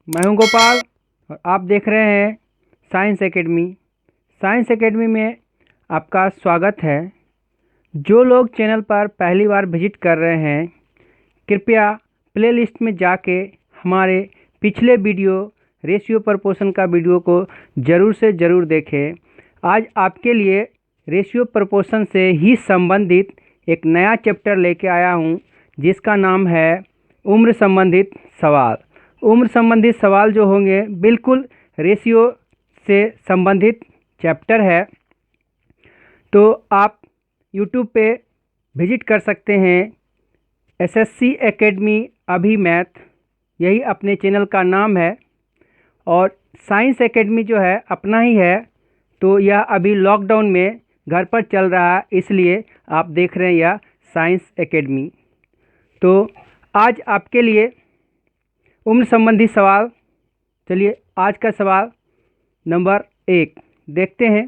मैं हूं गोपाल और आप देख रहे हैं साइंस एकेडमी। साइंस एकेडमी में आपका स्वागत है। जो लोग चैनल पर पहली बार विजिट कर रहे हैं, कृपया प्लेलिस्ट में जाके हमारे पिछले वीडियो रेशियो प्रपोर्शन का वीडियो को ज़रूर से ज़रूर देखें। आज आपके लिए रेशियो प्रपोर्शन से ही संबंधित एक नया चैप्टर लेके आया हूं, जिसका नाम है उम्र संबंधित सवाल। उम्र संबंधित सवाल जो होंगे बिल्कुल रेशियो से संबंधित चैप्टर है। तो आप YouTube पे विजिट कर सकते हैं, SSC एकेडमी अभी मैथ, यही अपने चैनल का नाम है। और साइंस एकेडमी जो है अपना ही है, तो यह अभी लॉकडाउन में घर पर चल रहा है, इसलिए आप देख रहे हैं यह साइंस एकेडमी। तो आज आपके लिए उम्र संबंधी सवाल, चलिए आज का सवाल नंबर 1 देखते हैं।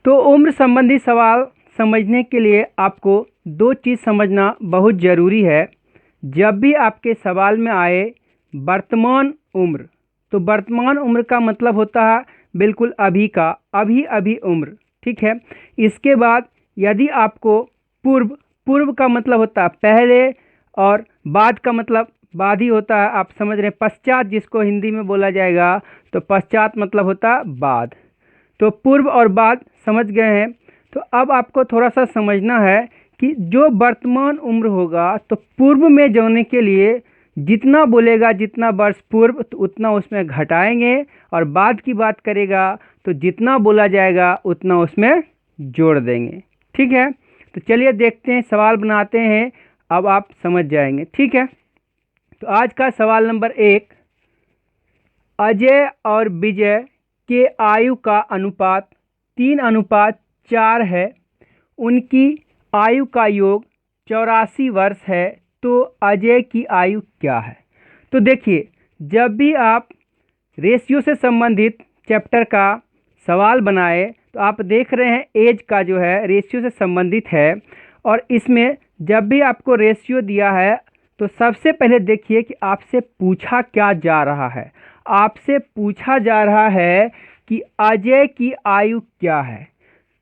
तो उम्र संबंधी सवाल समझने के लिए आपको दो चीज़ समझना बहुत ज़रूरी है। जब भी आपके सवाल में आए वर्तमान उम्र, तो वर्तमान उम्र का मतलब होता है बिल्कुल अभी का, अभी उम्र, ठीक है। इसके बाद यदि आपको पूर्व का मतलब होता है पहले, और बाद का मतलब बाद ही होता है, आप समझ रहे हैं। पश्चात जिसको हिंदी में बोला जाएगा, तो पश्चात मतलब होता है बाद। तो पूर्व और बाद समझ गए हैं। तो अब आपको थोड़ा सा समझना है कि जो वर्तमान उम्र होगा, तो पूर्व में जाने के लिए जितना बोलेगा, जितना वर्ष पूर्व, तो उतना उसमें घटाएंगे, और बाद की बात करेगा तो जितना बोला जाएगा उतना उसमें जोड़ देंगे, ठीक है। तो चलिए देखते हैं, सवाल बनाते हैं, अब आप समझ जाएंगे, ठीक है। तो आज का सवाल नंबर 1, अजय और विजय के आयु का अनुपात 3:4 है। उनकी आयु का योग 84 वर्ष है। तो अजय की आयु क्या है? तो देखिए, जब भी आप रेशियो से संबंधित चैप्टर का सवाल बनाए, तो आप देख रहे हैं एज का जो है रेशियो से संबंधित है। और इसमें जब भी आपको रेशियो दिया है, तो सबसे पहले देखिए कि आपसे पूछा क्या जा रहा है। आपसे पूछा जा रहा है कि अजय की आयु क्या है।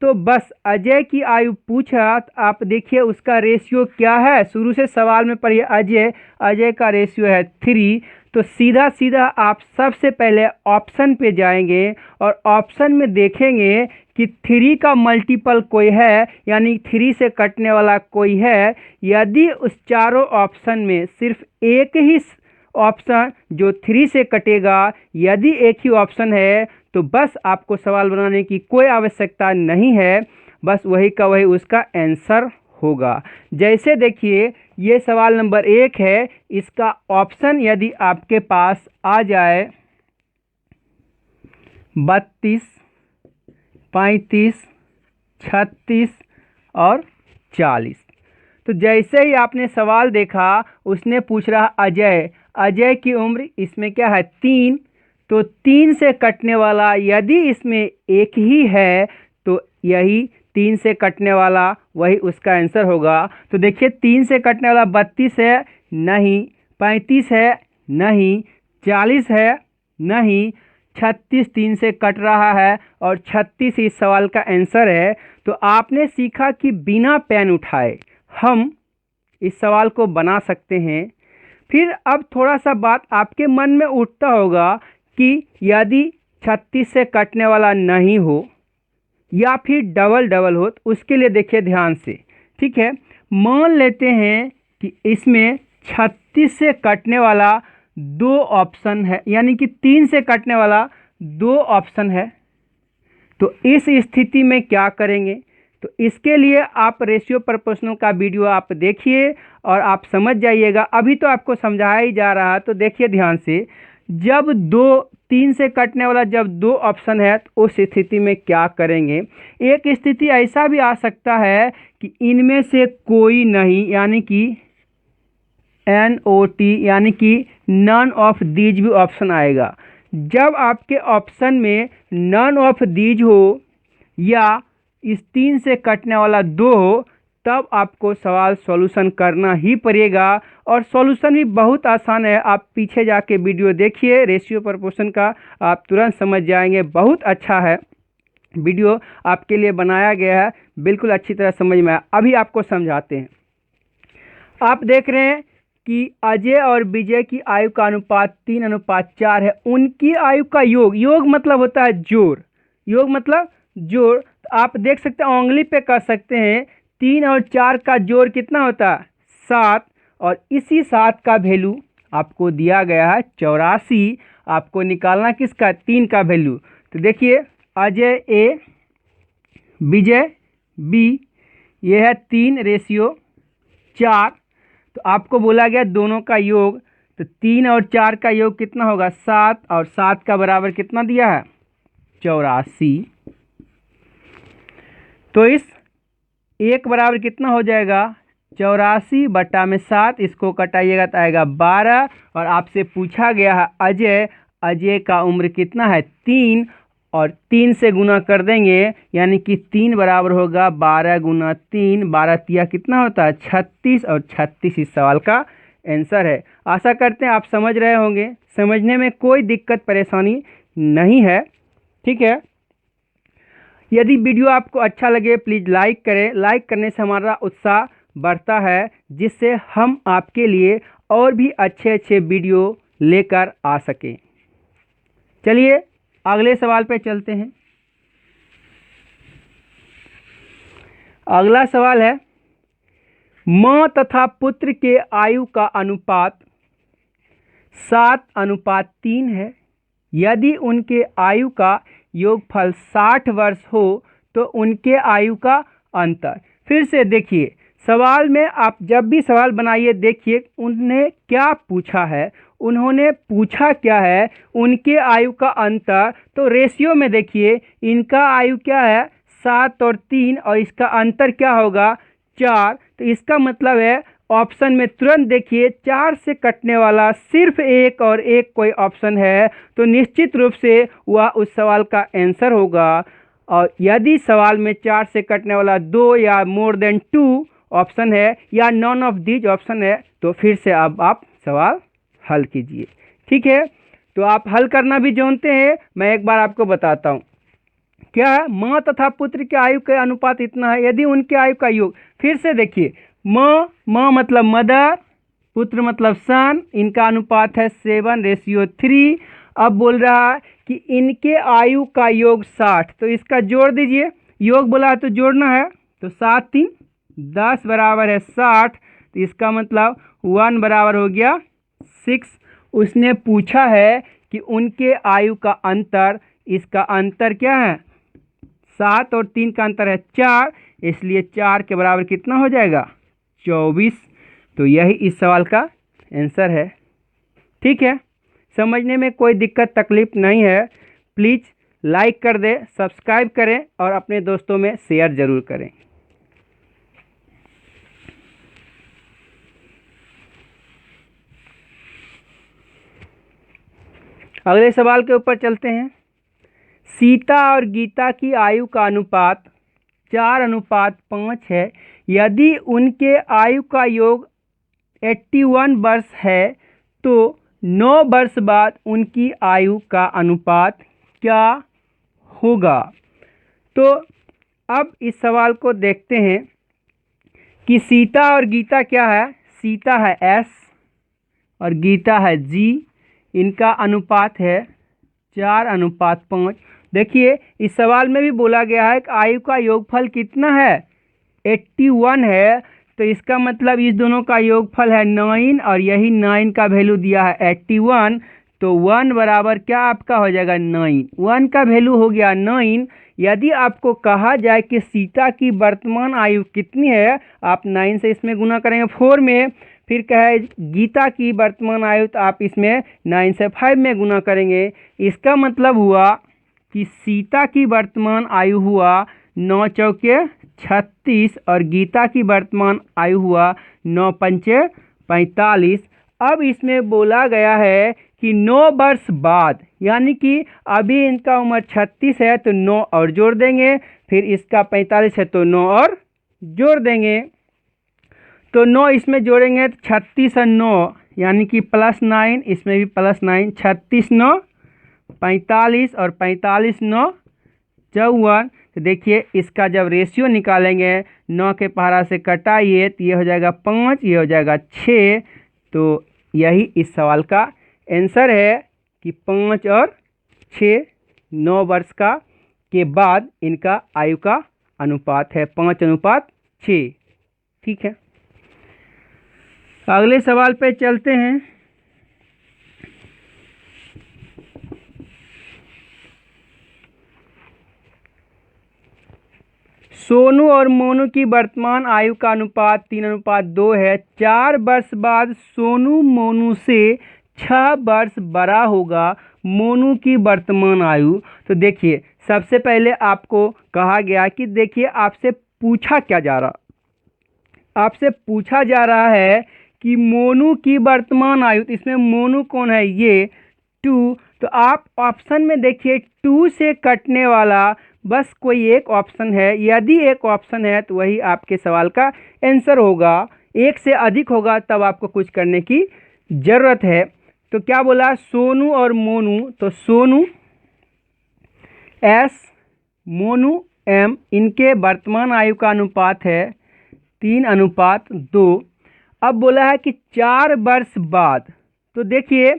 तो बस अजय की आयु पूछा, तो आप देखिए उसका रेशियो क्या है। शुरू से सवाल में पढ़िए, अजय का रेशियो है 3। तो सीधा सीधा आप सबसे पहले ऑप्शन पे जाएंगे और ऑप्शन में देखेंगे कि 3 का मल्टीपल कोई है, यानी 3 से कटने वाला कोई है। यदि उस चारों ऑप्शन में सिर्फ एक ही ऑप्शन जो 3 से कटेगा, यदि एक ही ऑप्शन है, तो बस आपको सवाल बनाने की कोई आवश्यकता नहीं है, बस वही का वही उसका आंसर होगा। जैसे देखिए, ये सवाल नंबर 1 है, इसका ऑप्शन यदि आपके पास आ जाए 32, 35, 36 और 40। तो जैसे ही आपने सवाल देखा, उसने पूछ रहा अजय की उम्र इसमें क्या है 3। तो 3 से कटने वाला यदि इसमें एक ही है, तो यही 3 से कटने वाला वही उसका आंसर होगा। तो देखिए, 3 से कटने वाला 32 है, नहीं। 35 है, नहीं। 40 है, नहीं। 36 3 से कट रहा है, और 36 इस सवाल का आंसर है। तो आपने सीखा कि बिना पेन उठाए हम इस सवाल को बना सकते हैं। फिर अब थोड़ा सा बात आपके मन में उठता होगा कि यदि 36 से कटने वाला नहीं हो या फिर डबल हो, तो उसके लिए देखिए ध्यान से, ठीक है। मान लेते हैं कि इसमें 36 से कटने वाला 2 ऑप्शन है, यानी कि 3 से कटने वाला 2 ऑप्शन है। तो इस स्थिति में क्या करेंगे? तो इसके लिए आप रेशियो प्रोपोर्शनल का वीडियो आप देखिए और आप समझ जाइएगा। अभी तो आपको समझाया ही जा रहा है, तो देखिए ध्यान से। जब 3 से कटने वाला जब 2 ऑप्शन है, तो उस स्थिति में क्या करेंगे? एक स्थिति ऐसा भी आ सकता है कि इनमें से कोई नहीं, यानी कि NOT, यानी कि नन ऑफ दीज भी ऑप्शन आएगा। जब आपके ऑप्शन में नन ऑफ दीज हो या इस 3 से कटने वाला 2 हो, तब आपको सवाल सॉल्यूशन करना ही पड़ेगा। और सॉल्यूशन भी बहुत आसान है, आप पीछे जाके वीडियो देखिए रेशियो प्रोपोर्शन का, आप तुरंत समझ जाएंगे। बहुत अच्छा है वीडियो, आपके लिए बनाया गया है, बिल्कुल अच्छी तरह समझ में आया। अभी आपको समझाते हैं। आप देख रहे हैं कि अजय और विजय की आयु का अनुपात 3:4 है। उनकी आयु का योग, योग मतलब होता है जोड़, योग मतलब जोड़। तो आप देख सकते हैं, उंगली पे कर सकते हैं, 3 और 4 का जोड़ कितना होता है 7, और इसी 7 का वैल्यू आपको दिया गया है 84। आपको निकालना किसका, 3 का वैल्यू। तो देखिए, अजय ए, विजय बी, ये है 3:4। तो आपको बोला गया दोनों का योग, तो 3 और 4 का योग कितना होगा 7, और 7 का बराबर कितना दिया है 84। तो इस एक बराबर कितना हो जाएगा 84/7, इसको कटाइएगा तो आएगा 12। और आपसे पूछा गया है अजय का उम्र कितना है 3, और 3 से गुना कर देंगे, यानी कि 3 बराबर होगा 12 गुना 3, 12 तिया कितना होता है 36, और 36 इस सवाल का आंसर है। आशा करते हैं आप समझ रहे होंगे, समझने में कोई दिक्कत परेशानी नहीं है, ठीक है। यदि वीडियो आपको अच्छा लगे प्लीज़ लाइक करें, लाइक करने से हमारा उत्साह बढ़ता है, जिससे हम आपके लिए और भी अच्छे अच्छे वीडियो लेकर आ सकें। चलिए अगले सवाल पे चलते हैं। अगला सवाल है, माँ तथा पुत्र के आयु का अनुपात 7:3 है। यदि उनके आयु का योगफल 60 वर्ष हो तो उनके आयु का अंतर। फिर से देखिए, सवाल में आप जब भी सवाल बनाइए देखिए उन्होंने क्या पूछा है, उन्होंने पूछा क्या है, उनके आयु का अंतर। तो रेशियो में देखिए, इनका आयु क्या है 7 और 3, और इसका अंतर क्या होगा 4। तो इसका मतलब है ऑप्शन में तुरंत देखिए 4 से कटने वाला सिर्फ एक और एक कोई ऑप्शन है, तो निश्चित रूप से वह उस सवाल का आंसर होगा। और यदि सवाल में 4 से कटने वाला 2 या मोर देन 2 ऑप्शन है, या नॉन ऑफ दीज ऑप्शन है, तो फिर से अब आप सवाल हल कीजिए, ठीक है। तो आप हल करना भी जानते हैं, मैं एक बार आपको बताता हूँ। क्या है, माँ तथा पुत्र के आयु के अनुपात इतना है, यदि उनके आयु का योग। फिर से देखिए, माँ मतलब मदर, पुत्र मतलब सन, इनका अनुपात है 7:3। अब बोल रहा है कि इनके आयु का योग 60, तो इसका जोड़ दीजिए, योग बोला है तो जोड़ना है, तो 7 3 10 बराबर है 60। तो इसका मतलब 1 बराबर हो गया 6। उसने पूछा है कि उनके आयु का अंतर, इसका अंतर क्या है 7 और 3 का अंतर है 4, इसलिए 4 के बराबर कितना हो जाएगा 24। तो यही इस सवाल का आंसर है, ठीक है। समझने में कोई दिक्कत तकलीफ नहीं है। प्लीज़ लाइक कर दें, सब्सक्राइब करें और अपने दोस्तों में शेयर ज़रूर करें। अगले सवाल के ऊपर चलते हैं। सीता और गीता की आयु का अनुपात 4:5 है। यदि उनके आयु का योग 81 वर्ष है तो 9 वर्ष बाद उनकी आयु का अनुपात क्या होगा। तो अब इस सवाल को देखते हैं कि सीता और गीता क्या है, सीता है S और गीता है G, इनका अनुपात है 4:5। देखिए इस सवाल में भी बोला गया है कि आयु का योगफल कितना है 81 है, तो इसका मतलब इस दोनों का योगफल है 9, और यही 9 का वैल्यू दिया है 81। तो 1 बराबर क्या आपका हो जाएगा 9, 1 का वैल्यू हो गया 9। यदि आपको कहा जाए कि सीता की वर्तमान आयु कितनी है, आप 9 से इसमें गुना करेंगे 4 में, फिर कहे गीता की वर्तमान आयु, तो आप इसमें 9 से 5 में गुना करेंगे। इसका मतलब हुआ कि सीता की वर्तमान आयु हुआ 9 चौके 36, और गीता की वर्तमान आयु हुआ 9 पंचे 45। अब इसमें बोला गया है कि 9 वर्ष बाद, यानी कि अभी इनका उम्र 36 है तो 9 और जोड़ देंगे, फिर इसका 45 है तो 9 और जोड़ देंगे। तो 9 इसमें जोड़ेंगे तो 36 और 9 यानी कि +9, इसमें भी +9, 36 9 45 और 45 9 54। तो देखिए इसका जब रेशियो निकालेंगे 9 के पहाड़ा से कटाइए तो ये हो जाएगा 5, ये हो जाएगा 6। तो यही इस सवाल का आंसर है कि 5 और 6 9 वर्ष का के बाद इनका आयु का अनुपात है 5:6। ठीक है, अगले सवाल पे चलते हैं। सोनू और मोनू की वर्तमान आयु का अनुपात 3:2 है। 4 वर्ष बाद सोनू मोनू से 6 वर्ष बड़ा होगा। मोनू की वर्तमान आयु। तो देखिए सबसे पहले आपको कहा गया कि देखिए आपसे पूछा क्या जा रहा, आपसे पूछा जा रहा है कि मोनू की वर्तमान आयु। तो इसमें मोनू कौन है, ये 2। तो आप ऑप्शन में देखिए 2 से कटने वाला बस कोई एक ऑप्शन है। यदि एक ऑप्शन है तो वही आपके सवाल का आंसर होगा। एक से अधिक होगा तब आपको कुछ करने की ज़रूरत है। तो क्या बोला, सोनू और मोनू। तो सोनू S, मोनू M, इनके वर्तमान आयु का अनुपात है 3:2। अब बोला है कि 4 वर्ष बाद। तो देखिए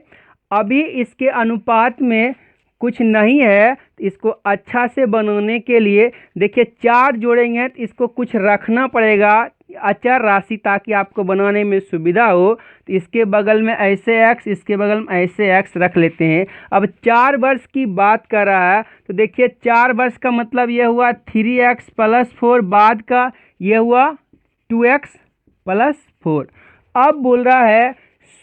अभी इसके अनुपात में कुछ नहीं है। इसको अच्छा से बनाने के लिए देखिए 4 जोड़ेंगे तो इसको कुछ रखना पड़ेगा अचर राशि, ताकि आपको बनाने में सुविधा हो। तो इसके बगल में ऐसे x, इसके बगल में ऐसे x रख लेते हैं। अब 4 वर्ष की बात कर रहा है तो देखिए 4 वर्ष का मतलब ये हुआ 3x + 4, बाद का ये हुआ 2x + 4। अब बोल रहा है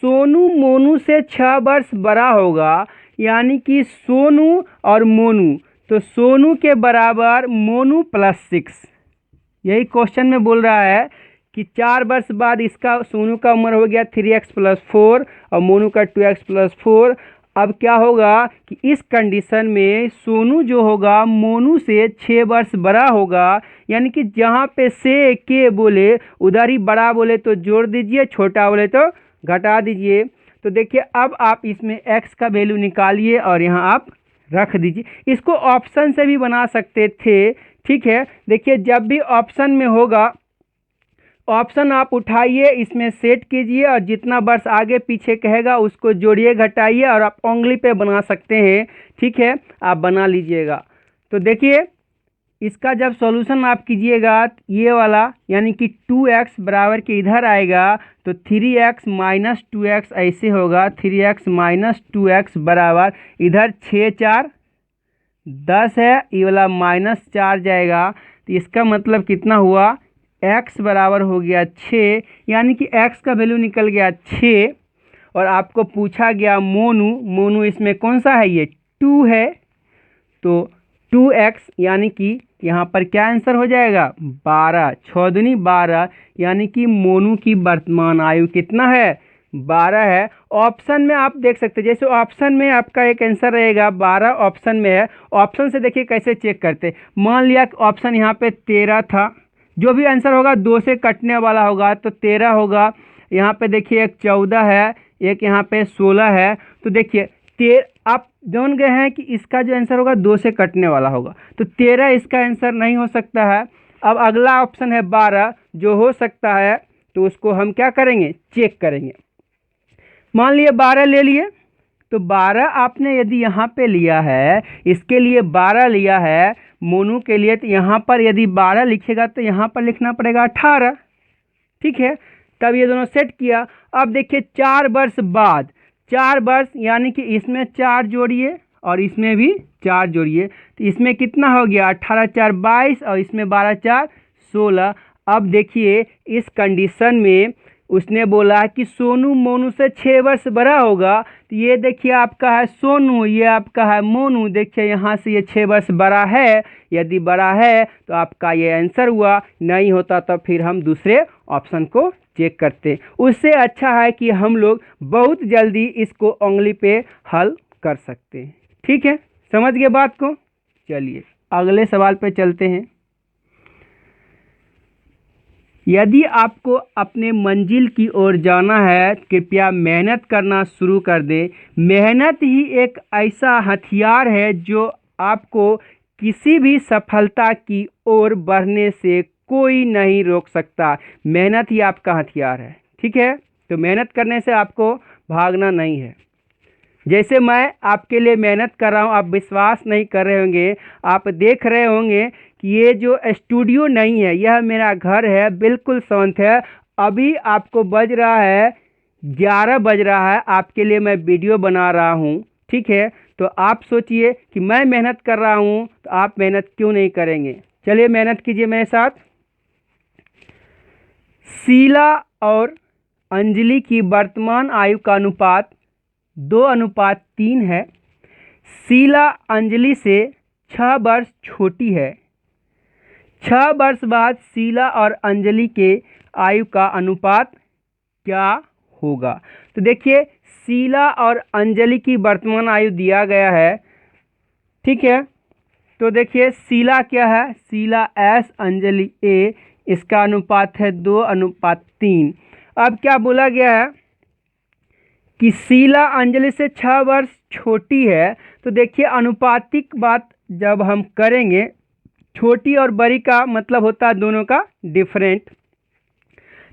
सोनू मोनू से 6 वर्ष बड़ा होगा, यानी कि सोनू और मोनू। तो सोनू के बराबर मोनू +6। यही क्वेश्चन में बोल रहा है कि 4 वर्ष बाद इसका सोनू का उम्र हो गया 3x + 4 और मोनू का 2x + 4। अब क्या होगा कि इस कंडीशन में सोनू जो होगा मोनू से 6 वर्ष बड़ा होगा। यानी कि जहाँ पे से के बोले उधर ही बड़ा बोले तो जोड़ दीजिए, छोटा बोले तो घटा दीजिए। तो देखिए अब आप इसमें x का वैल्यू निकालिए और यहाँ आप रख दीजिए। इसको ऑप्शन से भी बना सकते थे। ठीक है, देखिए जब भी ऑप्शन में होगा, ऑप्शन आप उठाइए, इसमें सेट कीजिए और जितना वर्ष आगे पीछे कहेगा उसको जोड़िए घटाइए और आप उंगली पे बना सकते हैं। ठीक है, आप बना लीजिएगा। तो देखिए इसका जब सॉल्यूशन आप कीजिएगा ये वाला, यानी कि 2x बराबर के इधर आएगा तो 3x - 2x ऐसे होगा। 3x - 2x बराबर इधर 6 4 10 है, ये वाला -4 जाएगा। तो इसका मतलब कितना हुआ, x बराबर हो गया 6, यानी कि x का वैल्यू निकल गया 6। और आपको पूछा गया मोनू, मोनू इसमें कौन सा है, ये 2 है। तो 2x यानी कि यहाँ पर क्या आंसर हो जाएगा 12, 6 दूनी 12, यानी कि मोनू की वर्तमान आयु कितना है 12 है। ऑप्शन में आप देख सकते हैं, जैसे ऑप्शन में आपका एक आंसर रहेगा 12 ऑप्शन में है। ऑप्शन से देखिए कैसे चेक करते, मान लिया कि ऑप्शन यहाँ पे 13 था, जो भी आंसर होगा 2 से कटने वाला होगा तो 13 होगा। यहाँ पे देखिए एक 14 है, एक यहाँ पे 16 है। तो देखिए आप जान गए हैं कि इसका जो आंसर होगा 2 से कटने वाला होगा, तो 13 इसका आंसर नहीं हो सकता है। अब अगला ऑप्शन है 12, जो हो सकता है, तो उसको हम क्या करेंगे, चेक करेंगे। मान लिए 12 ले लिए, तो 12 आपने यदि यहाँ पे लिया है, इसके लिए 12 लिया है मोनू के लिए, तो यहाँ पर यदि 12 लिखेगा तो यहाँ पर लिखना पड़ेगा 18। ठीक है, तब ये दोनों सेट किया। अब देखिए 4 वर्ष बाद, 4 वर्ष यानी कि इसमें 4 जोड़िए और इसमें भी 4 जोड़िए, तो इसमें कितना हो गया 18 4 22 और इसमें 12 4 16। अब देखिए इस कंडीशन में उसने बोला कि सोनू मोनू से 6 वर्ष बड़ा होगा। तो ये देखिए आपका है सोनू, ये आपका है मोनू। देखिए यहाँ से ये 6 वर्ष बड़ा है, यदि बड़ा है तो आपका ये आंसर हुआ। नहीं होता तो फिर हम दूसरे ऑप्शन को चेक करते। उससे अच्छा है कि हम लोग बहुत जल्दी इसको उंगली पे हल कर सकते हैं। ठीक है, समझ गए बात को। चलिए अगले सवाल पे चलते हैं। यदि आपको अपने मंजिल की ओर जाना है, कृपया मेहनत करना शुरू कर दें। मेहनत ही एक ऐसा हथियार है जो आपको किसी भी सफलता की ओर बढ़ने से कोई नहीं रोक सकता। मेहनत ही आपका हथियार है, ठीक है। तो मेहनत करने से आपको भागना नहीं है। जैसे मैं आपके लिए मेहनत कर रहा हूँ, आप विश्वास नहीं कर रहे होंगे, आप देख रहे होंगे कि ये जो स्टूडियो नहीं है, यह मेरा घर है, बिल्कुल शांत है। अभी आपको बज रहा है 11 बज रहा है, आपके लिए मैं वीडियो बना रहा हूँ, ठीक है। तो आप सोचिए कि मैं मेहनत कर रहा हूँ, तो आप मेहनत क्यों नहीं करेंगे। चलिए मेहनत कीजिए मेरे साथ। शीला और अंजलि की वर्तमान आयु का अनुपात 2:3 है। शीला अंजलि से 6 वर्ष छोटी है। 6 वर्ष बाद शीला और अंजलि के आयु का अनुपात क्या होगा। तो देखिए, शीला और अंजलि की वर्तमान आयु दिया गया है, ठीक है। तो देखिए शीला क्या है, शीला एस, अंजलि ए, इसका अनुपात है 2:3। अब क्या बोला गया है कि शीला अंजलि से 6 वर्ष छोटी है। तो देखिए अनुपातिक बात जब हम करेंगे, छोटी और बड़ी का मतलब होता है दोनों का डिफरेंट।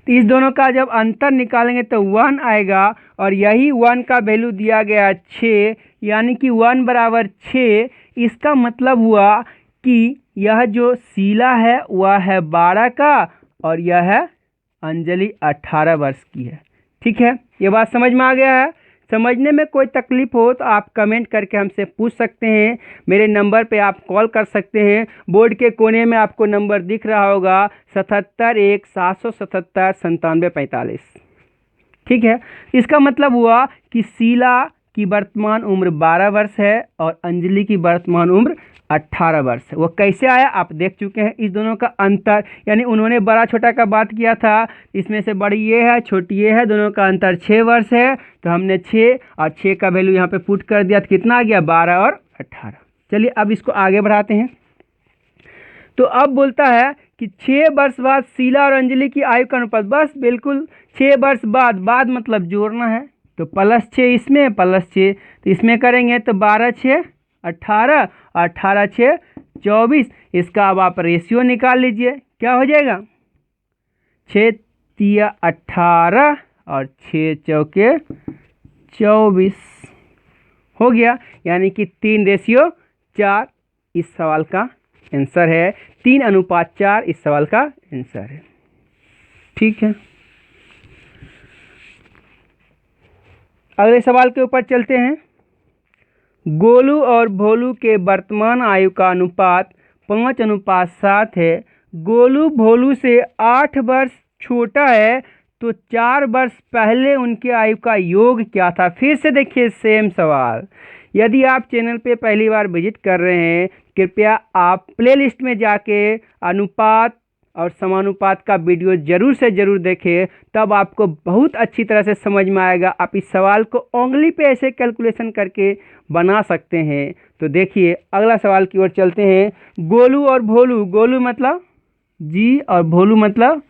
तो इस दोनों का जब अंतर निकालेंगे तो 1 आएगा, और यही 1 का वैल्यू दिया गया 6, यानी कि 1 बराबर 6। इसका मतलब हुआ कि यह जो शीला है वह है 12 का, और यह है अंजलि 18 वर्ष की है, ठीक है। ये बात समझ में आ गया है। समझने में कोई तकलीफ हो तो आप कमेंट करके हमसे पूछ सकते हैं। मेरे नंबर पे आप कॉल कर सकते हैं। बोर्ड के कोने में आपको नंबर दिख रहा होगा 77 777 9745, ठीक है। इसका मतलब हुआ कि शीला की वर्तमान उम्र 12 वर्ष है और अंजलि की वर्तमान उम्र 18 वर्ष है। वो कैसे आया आप देख चुके हैं। इस दोनों का अंतर, यानी उन्होंने बड़ा छोटा का बात किया था, इसमें से बड़ी ये है, छोटी ये है, दोनों का अंतर 6 वर्ष है। तो हमने 6 और 6 का वैल्यू यहाँ पे पुट कर दिया, तो कितना आ गया 12 और 18। चलिए अब इसको आगे बढ़ाते हैं। तो अब बोलता है कि 6 वर्ष बाद शीला और अंजलि की आयु का अनुपात, बस बिल्कुल 6 वर्ष बाद मतलब जोड़ना है, तो +6 इसमें +6 तो इसमें करेंगे तो 12 6 18, 18 6 24। इसका अब आप रेशियो निकाल लीजिए, क्या हो जाएगा 6 तिया 18 और 6 चौके 24 हो गया, यानी कि 3:4 इस सवाल का आंसर है। 3:4 इस सवाल का आंसर है, ठीक है। अगले सवाल के ऊपर चलते हैं। गोलू और भोलू के वर्तमान आयु का अनुपात 5:7 है। गोलू भोलू से 8 वर्ष छोटा है, तो 4 वर्ष पहले उनके आयु का योग क्या था। फिर से देखिए सेम सवाल। यदि आप चैनल पे पहली बार विजिट कर रहे हैं, कृपया आप प्लेलिस्ट में जाके अनुपात और समानुपात का वीडियो ज़रूर से ज़रूर देखें, तब आपको बहुत अच्छी तरह से समझ में आएगा। आप इस सवाल को उंगली पे ऐसे कैलकुलेशन करके बना सकते हैं। तो देखिए अगला सवाल की ओर चलते हैं। गोलू और भोलू, गोलू मतलब जी और भोलू मतलब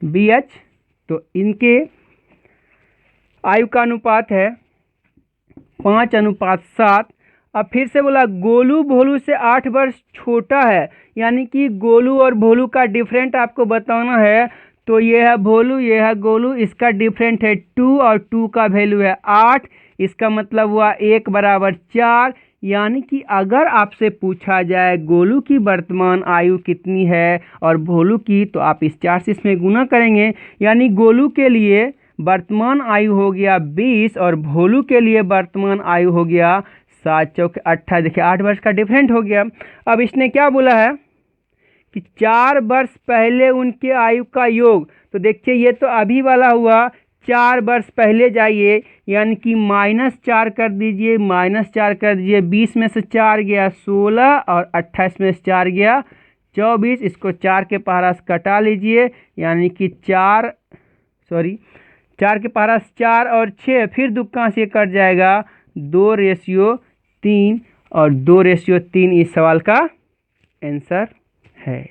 BH, तो इनके आयु का अनुपात है 5:7। अब फिर से बोला गोलू भोलू से 8 वर्ष छोटा है, यानी कि गोलू और भोलू का डिफरेंट आपको बताना है। तो ये है भोलू, ये है गोलू, इसका डिफरेंट है 2 और 2 का वैल्यू है 8। इसका मतलब हुआ 1 बराबर 4, यानी कि अगर आपसे पूछा जाए गोलू की वर्तमान आयु कितनी है और भोलू की, तो आप इस 4 से इसमें गुना करेंगे, यानी गोलू के लिए वर्तमान आयु हो गया 20 और भोलू के लिए वर्तमान आयु हो गया 7 चौके 28। देखिए 8 वर्ष का डिफरेंट हो गया। अब इसने क्या बोला है कि 4 वर्ष पहले उनके आयु का योग। तो देखिए ये तो अभी वाला हुआ, 4 वर्ष पहले जाइए, यानी कि -4 कर दीजिए, -4 कर दीजिए। 20 में से 4 गया 16 और 28 में से 4 गया 24। इसको 4 के पहाड़ा से कटा लीजिए, यानी कि 4 के पहाड़ा से 4 और 6, फिर दुक्का से कट जाएगा 2:3 और 2:3 इस सवाल का आंसर है।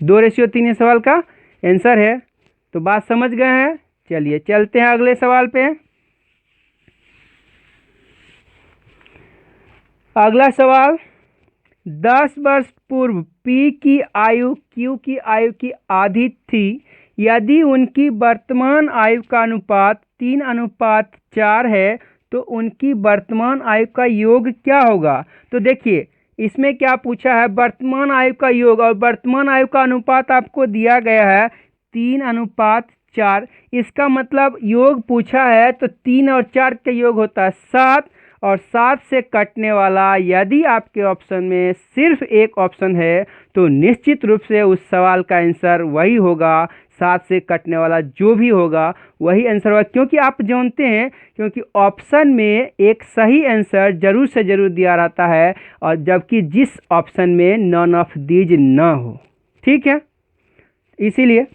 2:3 इस सवाल का आंसर है। तो बात समझ गए हैं। चलिए चलते हैं अगले सवाल पे। अगला सवाल, 10 वर्ष पूर्व P की आयु Q की आयु की आधी थी। यदि उनकी वर्तमान आयु का अनुपात 3:4 है तो उनकी वर्तमान आयु का योग क्या होगा। तो देखिए इसमें क्या पूछा है, वर्तमान आयु का योग, और वर्तमान आयु का अनुपात आपको दिया गया है 3:4। इसका मतलब योग पूछा है तो 3 और 4 का योग होता है 7, और 7 से कटने वाला यदि आपके ऑप्शन में सिर्फ एक ऑप्शन है तो निश्चित रूप से उस सवाल का आंसर वही होगा। 7 से कटने वाला जो भी होगा वही आंसर होगा, क्योंकि आप जानते हैं क्योंकि ऑप्शन में एक सही आंसर जरूर से जरूर दिया रहता है, और जबकि जिस ऑप्शन में नॉन ऑफ दीज ना हो। ठीक है, इसीलिए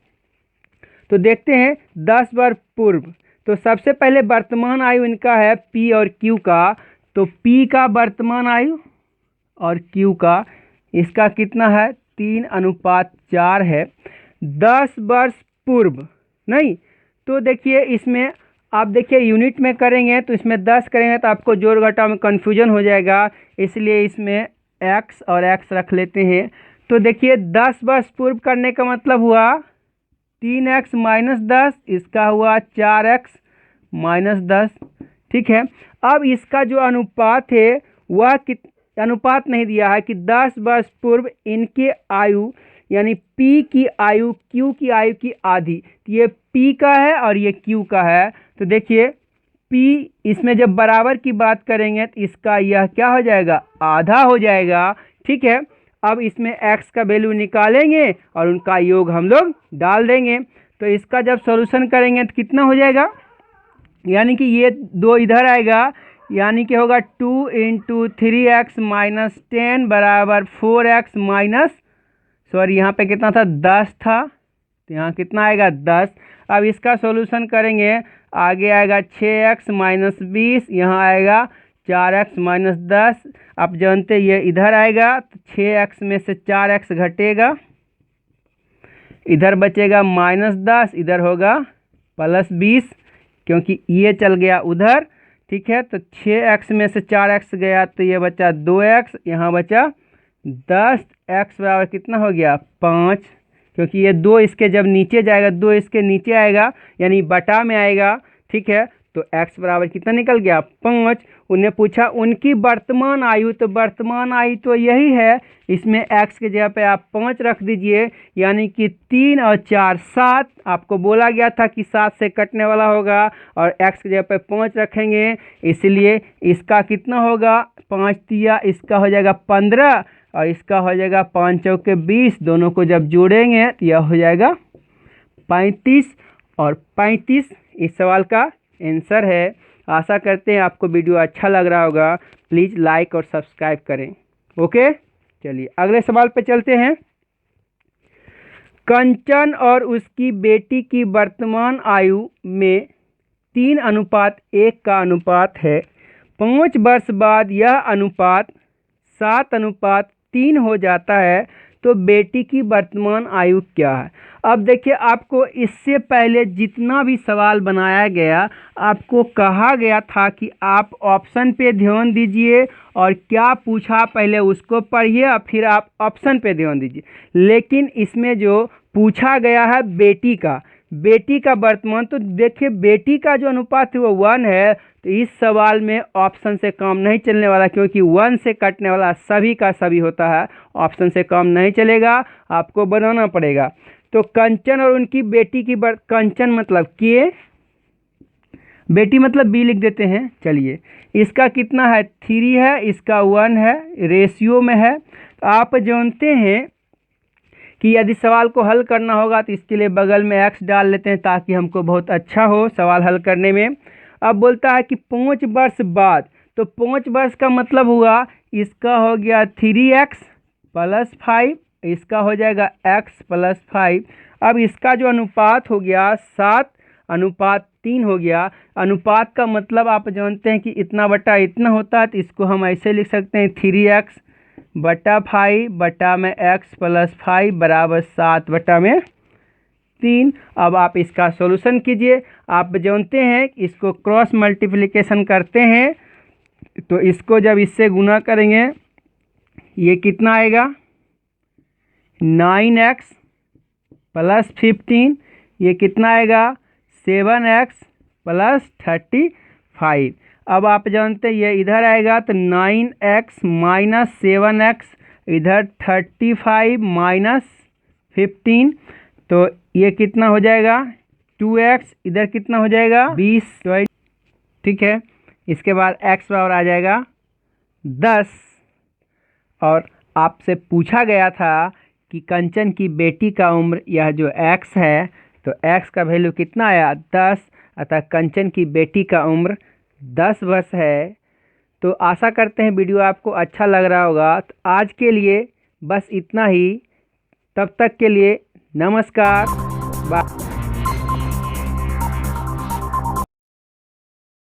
तो देखते हैं 10 वर्ष पूर्व। तो सबसे पहले वर्तमान आयु इनका है P और Q का, तो P का वर्तमान आयु और Q का इसका कितना है 3:4 है। 10 वर्ष पूर्व नहीं, तो देखिए इसमें आप देखिए यूनिट में करेंगे तो इसमें 10 करेंगे तो आपको जोड़ घटाव में कन्फ्यूजन हो जाएगा, इसलिए इसमें x और x रख लेते हैं। तो देखिए 10 वर्ष पूर्व करने का मतलब हुआ 3x - 10, इसका हुआ 4x - 10। ठीक है, अब इसका जो अनुपात है वह अनुपात नहीं दिया है कि 10 वर्ष पूर्व इनके आयु यानी P की आयु Q की आयु की आधी। तो ये P का है और ये Q का है। तो देखिए P इसमें जब बराबर की बात करेंगे तो इसका यह क्या हो जाएगा, आधा हो जाएगा। ठीक है, अब इसमें x का वैल्यू निकालेंगे और उनका योग हम लोग डाल देंगे। तो इसका जब सॉल्यूशन करेंगे तो कितना हो जाएगा, यानी कि ये 2 इधर आएगा, यानी कि होगा 2 × 3x - 10 बराबर 4x माइनस, सॉरी यहाँ पे कितना था 10 था, तो यहाँ कितना आएगा 10। अब इसका सॉल्यूशन करेंगे, आगे आएगा 6x - 20, यहाँ आएगा 4x - 10। आप जानते ये इधर आएगा तो 6x में से 4x घटेगा, इधर बचेगा -10, इधर होगा +20, क्योंकि ये चल गया उधर। ठीक है, तो 6x में से 4x गया तो ये बचा 2x, यहाँ बचा 10, x बराबर कितना हो गया 5, क्योंकि ये 2 इसके जब नीचे जाएगा 2 इसके नीचे आएगा यानी बटा में आएगा। ठीक है, तो x बराबर कितना निकल गया 5। उन्हें पूछा उनकी वर्तमान आयु, तो वर्तमान आयु तो यही है, इसमें x के जगह पे आप 5 रख दीजिए, यानी कि 3 और 4 7। आपको बोला गया था कि 7 से कटने वाला होगा और x की जगह पे 5 रखेंगे, इसलिए इसका कितना होगा 5 तिया, इसका हो जाएगा 15 और इसका हो जाएगा 5 चौके 20। दोनों को जब जोड़ेंगे तो यह हो जाएगा 35 और 35 इस सवाल का आंसर है। आशा करते हैं आपको वीडियो अच्छा लग रहा होगा। प्लीज़ लाइक और सब्सक्राइब करें। ओके, चलिए अगले सवाल पे चलते हैं। कंचन और उसकी बेटी की वर्तमान आयु में 3:1 का अनुपात है। 5 वर्ष बाद यह अनुपात 7:3 हो जाता है, तो बेटी की वर्तमान आयु क्या है। अब देखिए आपको इससे पहले जितना भी सवाल बनाया गया आपको कहा गया था कि आप ऑप्शन पे ध्यान दीजिए और क्या पूछा पहले उसको पढ़िए और फिर आप ऑप्शन पे ध्यान दीजिए। लेकिन इसमें जो पूछा गया है बेटी का वर्तमान, तो देखिए बेटी का जो अनुपात है वो 1 है, तो इस सवाल में ऑप्शन से काम नहीं चलने वाला, क्योंकि 1 से कटने वाला सभी का सभी होता है, ऑप्शन से काम नहीं चलेगा, आपको बनाना पड़ेगा। तो कंचन और उनकी बेटी की कंचन मतलब के, बेटी मतलब बी लिख देते हैं। चलिए इसका कितना है 3 है, इसका 1 है, रेशियो में है। तो आप जानते हैं कि यदि सवाल को हल करना होगा तो इसके लिए बगल में x डाल लेते हैं ताकि हमको बहुत अच्छा हो सवाल हल करने में। अब बोलता है कि 5 वर्ष बाद, तो 5 वर्ष का मतलब हुआ इसका हो गया 3x + 5, इसका हो जाएगा x + 5। अब इसका जो अनुपात हो गया 7:3 हो गया। अनुपात का मतलब आप जानते हैं कि इतना बटा इतना होता है, तो इसको हम ऐसे लिख सकते हैं 3x / 5 बटा में x + 5 बराबर 7/3। 3। अब आप इसका सॉल्यूशन कीजिए। आप जानते हैं इसको क्रॉस मल्टीप्लिकेशन करते हैं तो इसको जब इससे गुना करेंगे ये कितना आएगा 9x प्लस 15, ये कितना आएगा 7x प्लस 35। अब आप जानते हैं ये इधर आएगा तो 9x माइनस 7x, इधर 35 माइनस 15, तो ये कितना हो जाएगा 2x, इधर कितना हो जाएगा 20। ठीक है, इसके बाद x बराबर आ जाएगा 10। और आपसे पूछा गया था कि कंचन की बेटी का उम्र, यह जो x है तो x का वैल्यू कितना आया 10, अतः कंचन की बेटी का उम्र 10 वर्ष है। तो आशा करते हैं वीडियो आपको अच्छा लग रहा होगा। तो आज के लिए बस इतना ही, तब तक के लिए नमस्कार, बाय।